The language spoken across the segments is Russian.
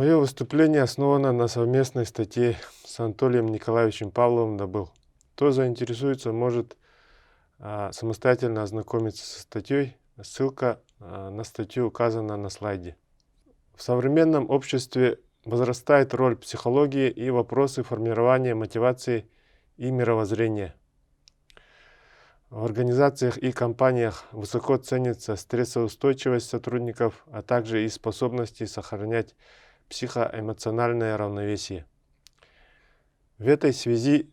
Мое выступление основано на совместной статье с Анатолием Николаевичем Павловым «Добыл». Кто заинтересуется, может самостоятельно ознакомиться со статьей. Ссылка на статью указана на слайде. В современном обществе возрастает роль психологии и вопросы формирования мотивации и мировоззрения. В организациях и компаниях высоко ценится стрессоустойчивость сотрудников, а также и способности сохранять психоэмоциональное равновесие. В этой связи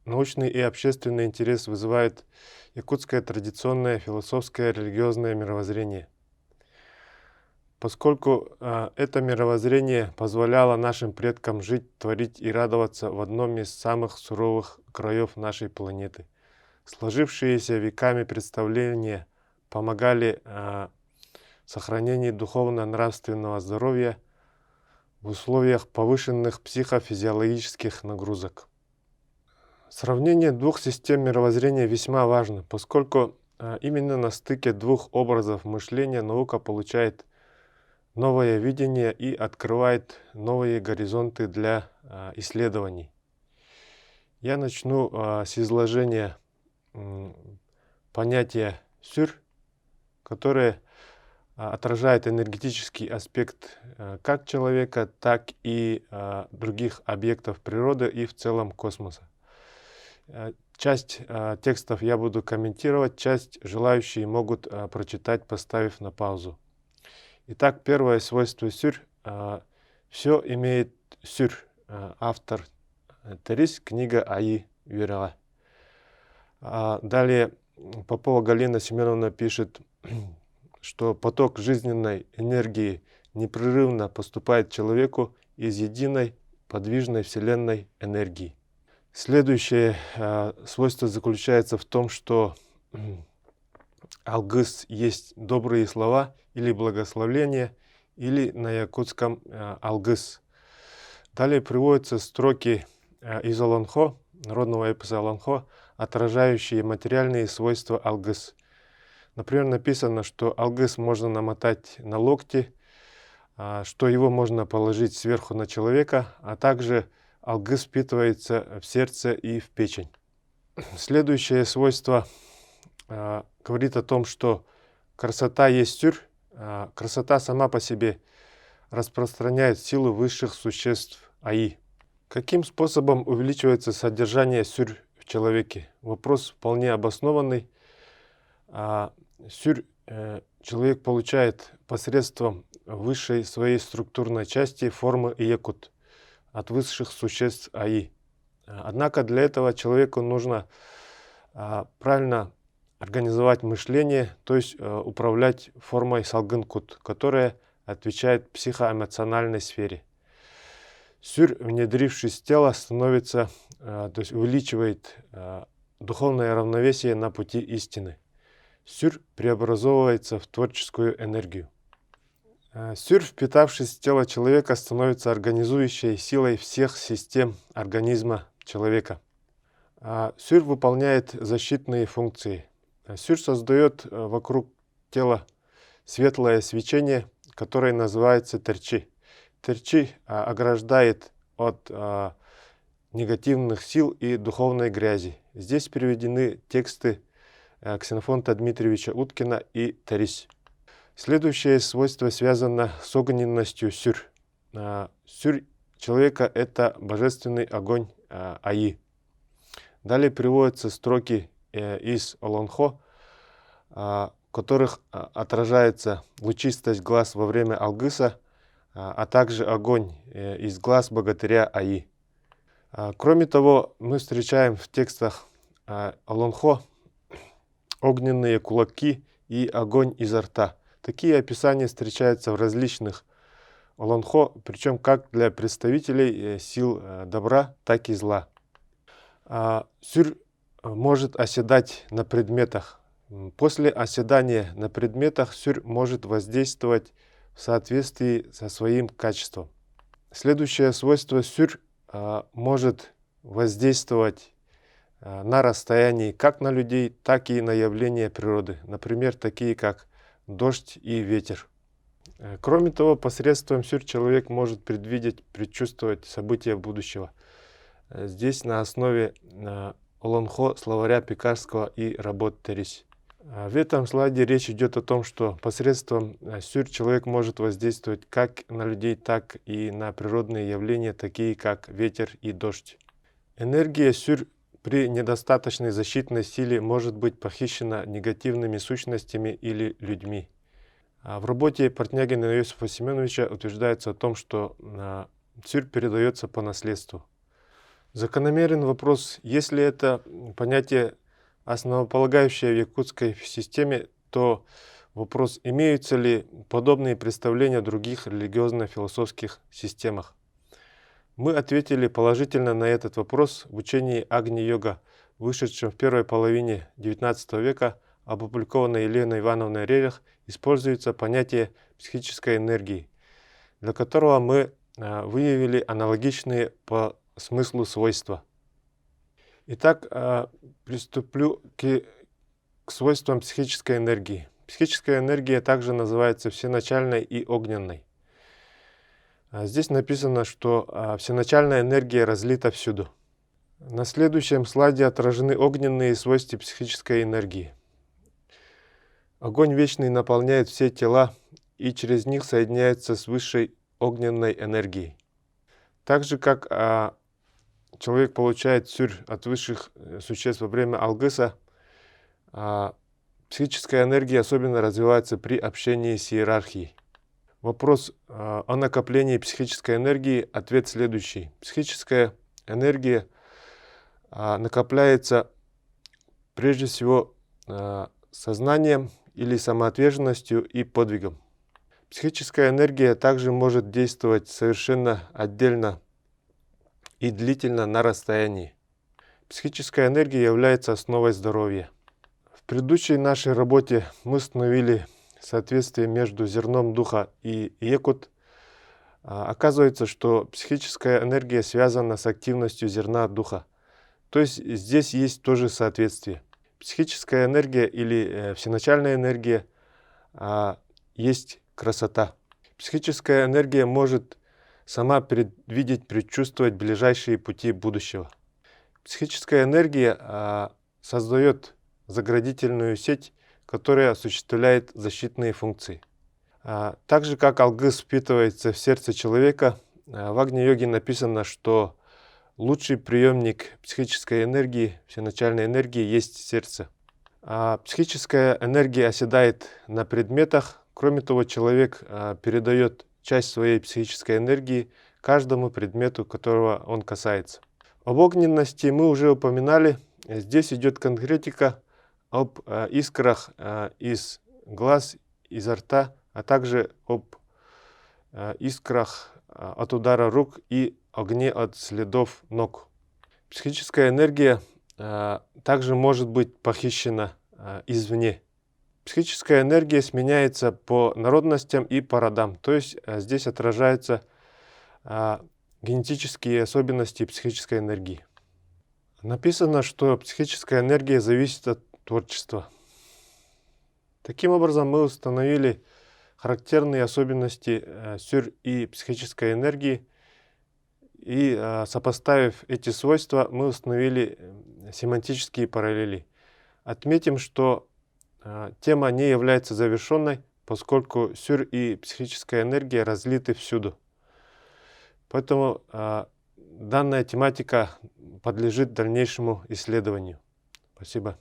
научный и общественный интерес вызывает якутское традиционное философское религиозное мировоззрение. Поскольку это мировоззрение позволяло нашим предкам жить, творить и радоваться в одном из самых суровых краев нашей планеты. Сложившиеся веками представления помогали сохранению духовно-нравственного здоровья в условиях повышенных психофизиологических нагрузок. Сравнение двух систем мировоззрения весьма важно, поскольку именно на стыке двух образов мышления наука получает новое видение и открывает новые горизонты для исследований. Я начну с изложения понятия сюр, которое отражает энергетический аспект как человека, так и других объектов природы и в целом космоса. Часть текстов я буду комментировать, часть желающие могут прочитать, поставив на паузу. Итак, первое свойство сюр. Все имеет сюр. Автор Терис, книга Аи Юрила. Далее Попова Галина Семеновна пишет, что поток жизненной энергии непрерывно поступает человеку из единой подвижной вселенной энергии. Следующее свойство заключается в том, что алгыс есть добрые слова или благословления, или на якутском алгыс. Далее приводятся строки из Олонхо, народного эпоса Олонхо, отражающие материальные свойства алгыс. Например, написано, что алгыс можно намотать на локти, что его можно положить сверху на человека, а также алгыс впитывается в сердце и в печень. Следующее свойство говорит о том, что красота есть сюр. Красота сама по себе распространяет силу высших существ Аи. Каким способом увеличивается содержание сюр в человеке? Вопрос вполне обоснованный. Сюр человек получает посредством высшей своей структурной части формы якут от высших существ Аи. Однако для этого человеку нужно правильно организовать мышление, то есть управлять формой салгынкут, которая отвечает психоэмоциональной сфере. Сюр, внедрившись в тело, становится, то есть увеличивает духовное равновесие на пути истины. Сюр преобразовывается в творческую энергию. Сюр, впитавшись в тело человека, становится организующей силой всех систем организма человека. Сюр выполняет защитные функции. Сюр создает вокруг тела светлое свечение, которое называется терчи. Терчи ограждает от негативных сил и духовной грязи. Здесь приведены тексты Ксенофонта Дмитриевича Уткина и Терис. Следующее свойство связано с огненностью сюр. Сюр человека – это божественный огонь Аи. Далее приводятся строки из Олонхо, в которых отражается лучистость глаз во время алгыса, а также огонь из глаз богатыря Аи. Кроме того, мы встречаем в текстах Олонхо огненные кулаки и огонь изо рта. Такие описания встречаются в различных Олонхо, причем как для представителей сил добра, так и зла. Сюр может оседать на предметах. После оседания на предметах сюр может воздействовать в соответствии со своим качеством. Следующее свойство сюр может воздействовать на расстоянии как на людей, так и на явления природы. Например, такие как дождь и ветер. Кроме того, посредством сюр человек может предвидеть, предчувствовать события будущего. Здесь на основе Олонхо, словаря Пекарского и работ Тересь. В этом слайде речь идет о том, что посредством сюр человек может воздействовать как на людей, так и на природные явления, такие как ветер и дождь. Энергия сюр при недостаточной защитной силе может быть похищена негативными сущностями или людьми. В работе Портнягина Иосифа Семеновича утверждается о том, что сюр передается по наследству. Закономерен вопрос, если это понятие основополагающее в якутской системе, то вопрос, имеются ли подобные представления в других религиозно-философских системах. Мы ответили положительно на этот вопрос в учении Агни-йога, вышедшем в первой половине XIX века, опубликованной Еленой Ивановной Рерих, используется понятие психической энергии, для которого мы выявили аналогичные по смыслу свойства. Итак, приступлю к свойствам психической энергии. Психическая энергия также называется всеначальной и огненной. Здесь написано, что всеначальная энергия разлита всюду. На следующем слайде отражены огненные свойства психической энергии. Огонь вечный наполняет все тела и через них соединяется с высшей огненной энергией. Так же, как человек получает сюр от высших существ во время алгыса, психическая энергия особенно развивается при общении с иерархией. Вопрос о накоплении психической энергии, ответ следующий. Психическая энергия накопляется прежде всего сознанием или самоотверженностью и подвигом. Психическая энергия также может действовать совершенно отдельно и длительно на расстоянии. Психическая энергия является основой здоровья. В предыдущей нашей работе мы установили соответствие между зерном духа и якут. Оказывается, что психическая энергия связана с активностью зерна духа. То есть здесь есть тоже соответствие. Психическая энергия или всеначальная энергия есть красота. Психическая энергия может сама предвидеть, предчувствовать ближайшие пути будущего. Психическая энергия создает заградительную сеть, которая осуществляет защитные функции. Так же, как алгыс впитывается в сердце человека, в Агни-йоге написано, что лучший приемник психической энергии, всеначальной энергии, есть сердце. Психическая энергия оседает на предметах. Кроме того, человек передает часть своей психической энергии каждому предмету, которого он касается. Об огненности мы уже упоминали. Здесь идет конкретика об искрах из глаз, изо рта, а также об искрах от удара рук и огне от следов ног. Психическая энергия также может быть похищена извне. Психическая энергия сменяется по народностям и по родам, то есть здесь отражаются генетические особенности психической энергии. Написано, что психическая энергия зависит от творчества. Таким образом, мы установили характерные особенности сюр и психической энергии, и сопоставив эти свойства, мы установили семантические параллели. Отметим, что тема не является завершенной, поскольку сюр и психическая энергия разлиты всюду. Поэтому данная тематика подлежит дальнейшему исследованию. Спасибо.